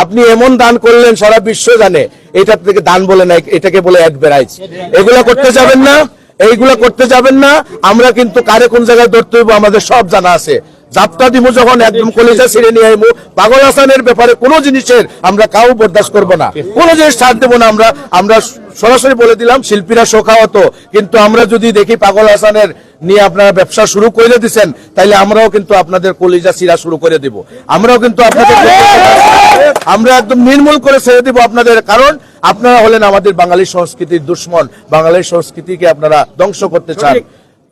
আপনি এমন দান করলেন সারা বিশ্ব জানে, এটা থেকে দান বলে না, এটাকে বলে অ্যাডভার্টাইজ। এগুলা করতে যাবেন না, এইগুলা করতে যাবেন না। আমরা কিন্তু কারে কোন জায়গায় ধরতে হইব আমাদের সব জানা আছে। যাত্রা দিব যখন একদম কলেজে ছিঁড়ে নিয়ে আইবো। পাগল হাসানের ব্যাপারে কোনো জিনিসের আমরা কাউ বরদাস্ত করবো না, কোনো জিনিস ছাড় দেবো না। আমরা সরাসরি বলে দিলাম শিল্পীরা শোকাহত, কিন্তু আমরা যদি দেখি পাগল হাসানের নিয়ে আপনারা ব্যবসা শুরু করে দিচ্ছেন, তাইলে আমরাও কিন্তু আপনাদের কলিজা চিরা শুরু করে দিব। আমরাও কিন্তু আপনাদের আমরা একদম নির্মূল করে ছেড়ে দিব আপনাদের, কারণ আপনারা হলেন আমাদের বাঙালি সংস্কৃতির দুশ্মন। বাঙালি সংস্কৃতিকে আপনারা ধ্বংস করতে চান।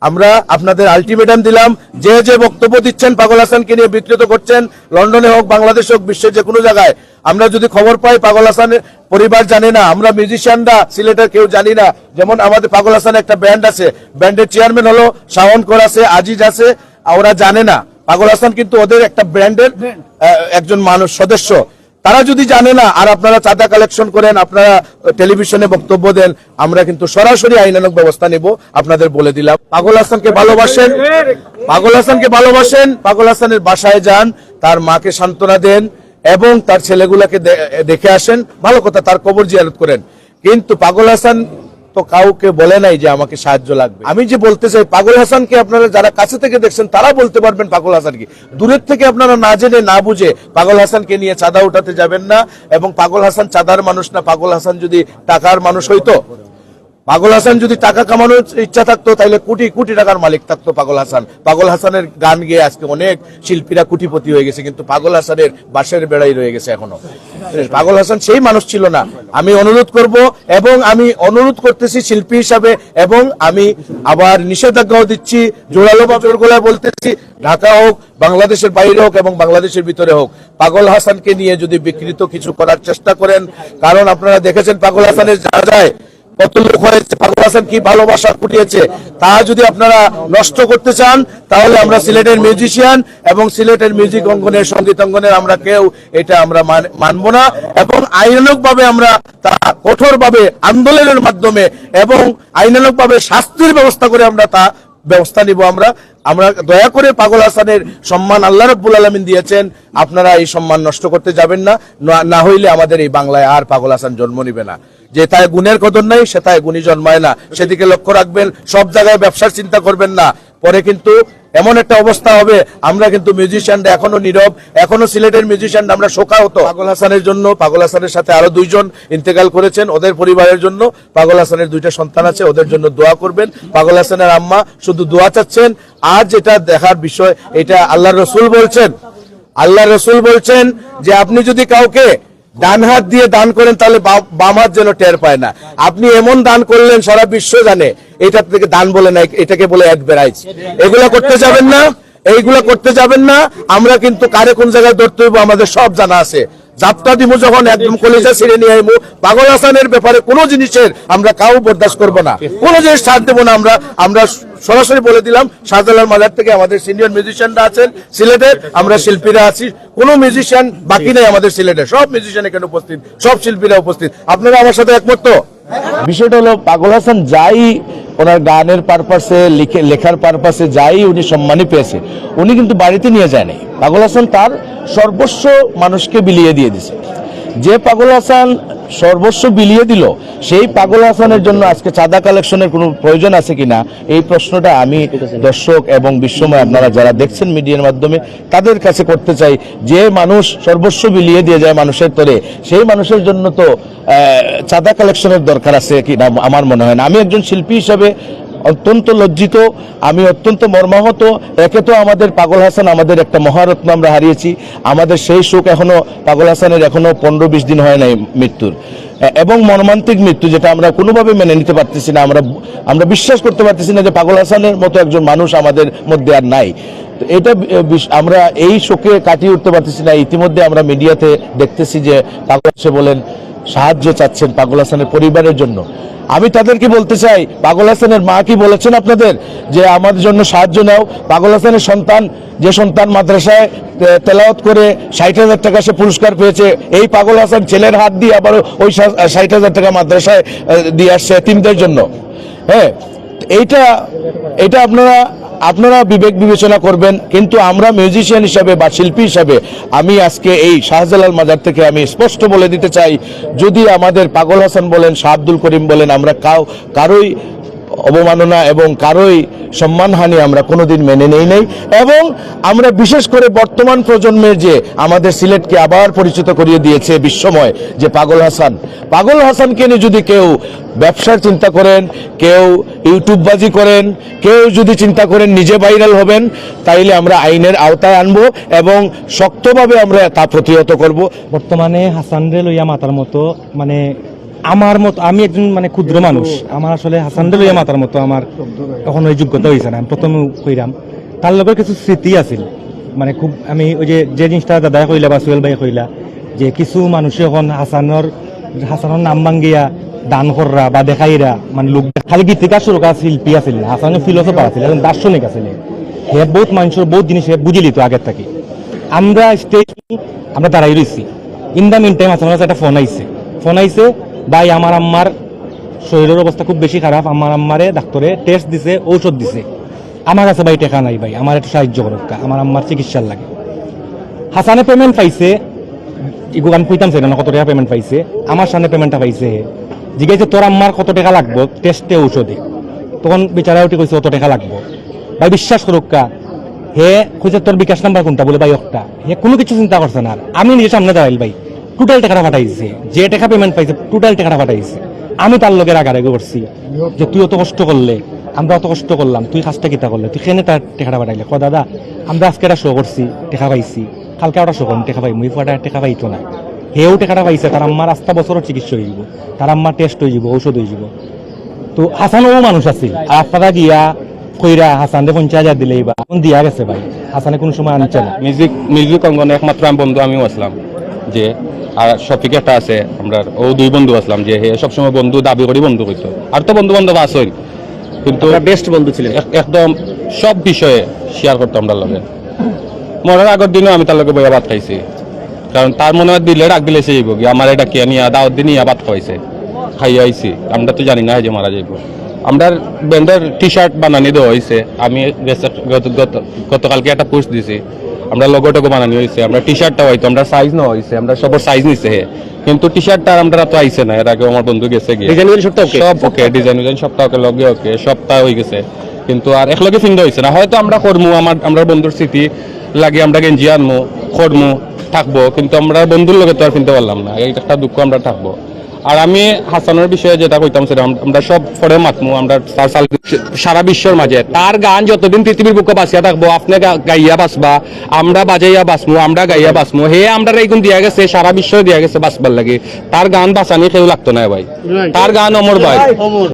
আমরা আপনাদের আলটিমেটাম দিলাম, যে যে বক্তব্য দিচ্ছেন পাগল হাসানকে নিয়ে বিকৃত করছেন, লন্ডনে হোক, বাংলাদেশে হোক, বিশ্বের যে কোনো জায়গায় আমরা যদি খবর পাই পাগল হাসানের পরিবার জানে না, আমরা মিউজিশিয়ানরা সিলেটের কেউ জানি না। যেমন আমাদের পাগল হাসানের একটা ব্যান্ড আছে, ব্যান্ডের চেয়ারম্যান হলো শাওন কর আছে, আজিজ আছে, ওরা জানে না পাগল হাসান কিন্তু ওদের একটা ব্র্যান্ডের একজন মানুষ, সদস্য। তারা যদি জানে না আর আপনারা চাঁদা কালেকশন করেন, আপনারা টেলিভিশনে বক্তব্য দেন, আমরা কিন্তু সরাসরি আইনানুগ ব্যবস্থা নেব। আপনাদের বলে দিলাম, পাগল হাসানকে ভালোবাসেন, পাগল হাসানকে ভালোবাসেন, পাগল হাসানের বাসায় যান, তার মাকে সান্ত্বনা দেন এবং তার ছেলেগুলাকে দেখে আসেন। ভালো কথা, তার কবর জিয়ারত করেন। কিন্তু পাগল হাসান তো কাউকে বলে নাই যে আমাকে সাহায্য লাগবে। আমি যে বলতে চাই, পাগল হাসানকে আপনারা যারা কাছে থেকে দেখছেন তারা বলতে পারবেন পাগল হাসান কি। দূরের থেকে আপনারা না জেনে না বুঝে পাগল হাসানকে নিয়ে চাঁদা উঠাতে যাবেন না। এবং পাগল হাসান চাঁদার মানুষ না, পাগল হাসান যদি টাকার মানুষ হইতো, পাগল হাসান যদি টাকা কামানোর ইচ্ছা থাকতো তাহলে কোটি কোটি টাকার মালিক থাকতো পাগল হাসান। পাগল হাসানের গান গেয়ে আজকে অনেক শিল্পীরা কোটিপতি হয়ে গেছে, কিন্তু পাগল হাসানের বাঁশের বেড়াই রয়ে গেছে এখনো। পাগল হাসান সেই মানুষ ছিল না। আমি অনুরোধ করব এবং আমি অনুরোধ করতেছি শিল্পী হিসাবে, এবং আমি আবার নিষেধাজ্ঞাও দিচ্ছি, জোরালো বা জোর গলায় বলতেছি, ঢাকা হোক, বাংলাদেশের বাইরে হোক এবং বাংলাদেশের ভিতরে হোক, পাগল হাসানকে নিয়ে যদি বিকৃত কিছু করার চেষ্টা করেন, কারণ আপনারা দেখেছেন পাগল হাসানের যা যায় কত লোক হয়েছে, পাগল হাসান কি ভালোবাসা ফুটিয়েছে, তা যদি আপনারা নষ্ট করতে চান তাহলে আমরা সিলেটের মিউজিশিয়ান এবং সিলেটের মিউজিক অঙ্গনের, সঙ্গীত অঙ্গনের আমরা কেউ এটা আমরা মানব না। এবং আইনানুগ ভাবে আমরা তা কঠোরভাবে আন্দোলনের মাধ্যমে এবং আইনানুগ ভাবে শাস্তির ব্যবস্থা করে আমরা তা ব্যবস্থা নিব। আমরা দয়া করে পাগল হাসানের সম্মান আল্লাহ রাব্বুল আলামিন দিয়েছেন, আপনারা এই সম্মান নষ্ট করতে যাবেন না। না হইলে আমাদের এই বাংলায় আর পাগল হাসান জন্ম নিবে না। যে তাই গুণের কদর নাই, সে তাই গুণী জন্মায় না, সেদিকে লক্ষ্য রাখবেন। সব জায়গায় ব্যবসার চিন্তা করবেন না, পরে কিন্তু এমন একটা অবস্থা হবে। আমরা কিন্তু মিউজিশিয়ানরা এখনো নীরব, এখনো সিলেটের মিউজিশিয়ানরা আমরা শোকাহত। পাগল হাসানের জন্য, পাগল হাসানের সাথে আরো দুইজন ইন্তেকাল করেছেন, ওদের পরিবারের জন্য, পাগল হাসানের দুইটা সন্তান আছে, ওদের জন্য দোয়া করবেন। পাগল হাসানের আম্মা শুধু দোয়া চাচ্ছেন। আর যেটা দেখার বিষয়, এটা আল্লাহর রাসূল বলছেন, আল্লাহর রাসূল বলছেন যে আপনি যদি কাউকে ডান হাত দিয়ে দান করেন তাহলে বাম হাত যেন টের পায় না। আপনি এমন দান করলেন সারা বিশ্ব জানে, এটা থেকে দান বলে না, এটাকে বলে অ্যাডভার্টাইজ। এগুলা করতে যাবেন না, এইগুলা করতে যাবেন না। আমরা কিন্তু কারে কোন জায়গায় ধরতে হইব আমাদের সব জানা আছে। যাত্রা দিব যখন একদম কলেজে ছিঁড়ে নিয়ে আইবো। পাগল হাসানের ব্যাপারে কোনো জিনিসের আমরা কাউ বরদাস্ত করবো না, কোনো জিনিস ছাড় দেবো না। আমরা সরাসরি বলে দিলাম, শাহজালাল মাজার থেকে আমাদের সিনিয়র মিউজিশিয়ানরা আছেন সিলেটের, আমরা শিল্পীরা আছি, কোনো মিউজিশিয়ান বাকি নেই আমাদের সিলেটে, সব মিউজিশিয়ান এখানে উপস্থিত, সব শিল্পীরা উপস্থিত। আপনারা আমার সাথে একমত তো? বিষয়টা হলো পাগল হাসান যাই ওনার গানের পারপাসে, লেখার পারপাসে যাই উনি সম্মানই পেয়েছে, উনি কিন্তু বাড়িতে নিয়ে যায় নাই। পাগল হাসান তার সর্বস্ব মানুষকে বিলিয়ে দিয়ে দিছে। যে পাগল হাসান সর্বস্ব বিলিয়ে দিল, সেই পাগল হাসানের জন্য আজকে চাঁদা কালেকশনের কোনো প্রয়োজন আছে কিনা, এই প্রশ্নটা আমি দর্শক এবং বিশ্বময় আপনারা যারা দেখছেন মিডিয়ার মাধ্যমে তাদের কাছে করতে চাই। যে মানুষ সর্বস্ব বিলিয়ে দিয়ে যায় মানুষের তরে, সেই মানুষের জন্য তো চাঁদা কালেকশনের দরকার আছে কিনা আমার মনে হয় না। আমি একজন শিল্পী হিসাবে অত্যন্ত লজ্জিত, আমি অত্যন্ত মর্মাহত। একে তো আমাদের পাগল হাসান আমাদের একটা মহারত্ন আমরা হারিয়েছি, আমাদের সেই শোক এখনো, পাগল হাসানের এখনো 15-20 দিন হয় নাই মৃত্যুর, এবং মর্মান্তিক মৃত্যু, যেটা আমরা কোনোভাবে মেনে নিতে পারতেছি না। আমরা বিশ্বাস করতে পারতেছি না যে পাগল হাসানের মতো একজন মানুষ আমাদের মধ্যে আর নাই। এটা আমরা এই শোকে কাটিয়ে উঠতে পারতেছি না। ইতিমধ্যে আমরা মিডিয়াতে দেখতেছি যে পাগল হাসান বলেন সাহায্য চাচ্ছেন পাগল হাসানের পরিবারের জন্য। আমি তাদেরকে বলতে চাই, পাগল হাসানের মা কি বলেছেন আপনাদের যে আমাদের জন্য সাহায্য নাও? পাগল হাসানের সন্তান, যে সন্তান মাদ্রাসায় তেলাওয়াত করে 60,000 টাকা সে পুরস্কার পেয়েছে, এই পাগল হাসান ছেলের হাত দিয়ে আবার ওই 60,000 টাকা মাদ্রাসায় দিয়ে আসছে এতিমদের জন্য। হ্যাঁ, এইটা আপনারা আপনারা বিবেক বিবেচনা করবেন, কিন্তু আমরা মিউজিশিয়ান হিসাবে বা শিল্পী হিসাবে আমি আজকে এই শাহজালাল মাজার থেকে আমি স্পষ্ট বলে দিতে চাই, যদি আমাদের পাগল হাসান বলেন, শাহ আব্দুল করিম বলেন, আমরা কারোই অবমাননা এবং কারোই সম্মানহানি আমরা কোনোদিন মেনে নেই নাই। এবং আমরা বিশেষ করে বর্তমান প্রজন্মের যে আমাদের সিলেটকে আবার পরিচিত করিয়ে দিয়েছে বিশ্বময় যে পাগল হাসানকে নিয়ে যদি কেউ ব্যবসার চিন্তা করেন, কেউ ইউটিউববাজি করেন, কেউ যদি চিন্তা করেন নিজে ভাইরাল হবেন, তাইলে আমরা আইনের আওতায় আনবো এবং শক্তভাবে আমরা তা প্রতিহত করব। বর্তমানে হাসানরে লইয়া মাতার মতো মানে আমার মতো, আমি একজন মানে ক্ষুদ্র মানুষ, আমার আসলে হাসানরে লইয়া মাতার মতো আমার তখন ওই যোগ্যতা হয়েছে না। আমি প্রথমে কইরাম তার লগের কিছু স্মৃতি আছিল, মানে খুব আমি ওই যে জিনিসটা দাদাই কইলা বা সোহেল ভাই কইলা যে কিছু মানুষে এখন হাসানোর নাম ভাঙ্গিয়া দান কররা বা দেখাইরা মানে লোক খালি গীতিকার সুরকার শিল্পী আছিল, হাসানের ফিলোসফার আছিল, একজন দার্শনিক আছিল। হে বহুত মানুষের বহুত জিনিস বুঝি লিত আগের থেকে। আমরা স্টেজ আমরা দাঁড়াই রয়েছি, ইন দ্য মিন টাইম হাসানের কাছে একটা ফোন আইছে ভাই আমার আম্মার শরীরের অবস্থা খুব বেশি খারাপ, আমার আম্মারে ডাক্তারে টেস্ট দিছে, ঔষধ দিছে, আমার কাছে ভাই টাকা নাই, ভাই আমার একটু সাহায্য করুক, আমার আম্মার চিকিৎসার লাগে। হাসানে পেমেন্ট পাইছে, আমি কইতাম সেটা না কত টাকা পেমেন্ট পাইছে, আমার সামনে পেমেন্টটা পাইছে। জিজ্ঞাসা তোর আম্মার কত টাকা লাগবো টেস্টে ঔষধে, তখন বিচারা উঠে কইছে কত টাকা লাগবো। ভাই বিশ্বাস করুক হে কইছে তোর বিকাশ নাম্বার কোনটা, বলে ভাই একটা। হে কোনো কিছু চিন্তা করছে না, আমি নিজের সামনে দাঁড়াইল ভাই টোটাল টাকাটা পাঠাইছে, যে টাকা পেমেন্ট পাইছে টোটাল টাকাটা পাঠাইছে। আমি তার লোকের আগারাগে করছি যে তুই অত কষ্ট করলে, আমরা অত কষ্ট করলাম, তুই কাজটা কিতা করলে, তুই কেন তার টাকাটা পাঠাইলে। ক দাদা আমরা আজকে একটা শো করছি, টাকা পাইছি, কালকে ওটা শো করুন টাকা পাই, মুই ফাটা টাকা পাইতো না। হেও টাকাটা পাইছে, তার আম্মার আস্তা বছরের চিকিৎসা হয়ে যাব, তার আম্মার টেস্ট হয়ে যাব, ঔষধ হয়ে যাব। তো হাসানও মানুষ আছিল, আপনারা গিয়া কইরা হাসানরে 50,000 দিলেই বা দিয়া গেছে ভাই, হাসানে কোনো সময় আনছে না। মিউজিক অঙ্গনে একমাত্র আমি বন্ধু আমিও আসলাম, যে আর শফিক একটা আছে, আমরা ও দুই বন্ধু আসলাম, যে হে সবসময় বন্ধু দাবি করি বন্ধু কইতো, আর তো বন্ধু বান্ধব আসেন, কিন্তু বেস্ট বন্ধু ছিলেন, একদম সব বিষয়ে শেয়ার করতাম তার লগে। মরার আগের দিনও আমি তার লগে বইয়া ভাত খাইছি, কারণ তার মনে হয় দিলে ডাক দিলে সে যাইব কি আমার এটা কে নিয়ে দাওয়াত দিন ইয়া ভাত খাইছে, খাইয়া আইছি, আমরা তো জানি না যে মারা যাইব। আমরা ব্যান্ডের টি শার্ট বানানি দেওয়া হয়েছে, আমি গতকালকে একটা পোস্ট দিছি, আমরা লোগোটাকে বানানি হয়েছে, আমরা টি শার্টটা হয়তো আমরা সাইজ নেওয়া হয়েছে, আমরা সবার সাইজ নিছে হে, কিন্তু টি শার্টটা আমরা তো আইছে না, এর আগে আমার বন্ধু গেছে গিয়ে সব ওকে ডিজাইন সপ্তাহ লগে ওকে সপ্তাহ হয়ে গেছে, কিন্তু আর একলগে ফিন্দা হয়েছে না। হয়তো আমরা করমু, আমরা বন্ধুর স্মৃতি লাগে আমরা গেঞ্জি আনমু করমু থাকবো, কিন্তু আমরা বন্ধুর লগে তো আর ফিনতে পারলাম না, এই একটা দুঃখ আমরা থাকবো। আর আমি হাসানের বিষয়ে যেটা কইতাম সেটা আমরা সব ফরে মাতমু, আমরা সারা বিশ্বের মাঝে তার গান যতদিন পৃথিবীর বুকে বাঁচিয়া থাকবো, আপনি গাইয়া বাঁচবা, আমরা বাজাইয়া বাঁচমু, আমরা গাইয়া বাঁচমু, হে আমরা এইগুন দিয়া গেছে, সারা বিশ্ব দিয়া গেছে বাঁচবার লাগে। তার গান বাঁচানি কেউ লাগতো না ভাই, তার গান অমর ভাই।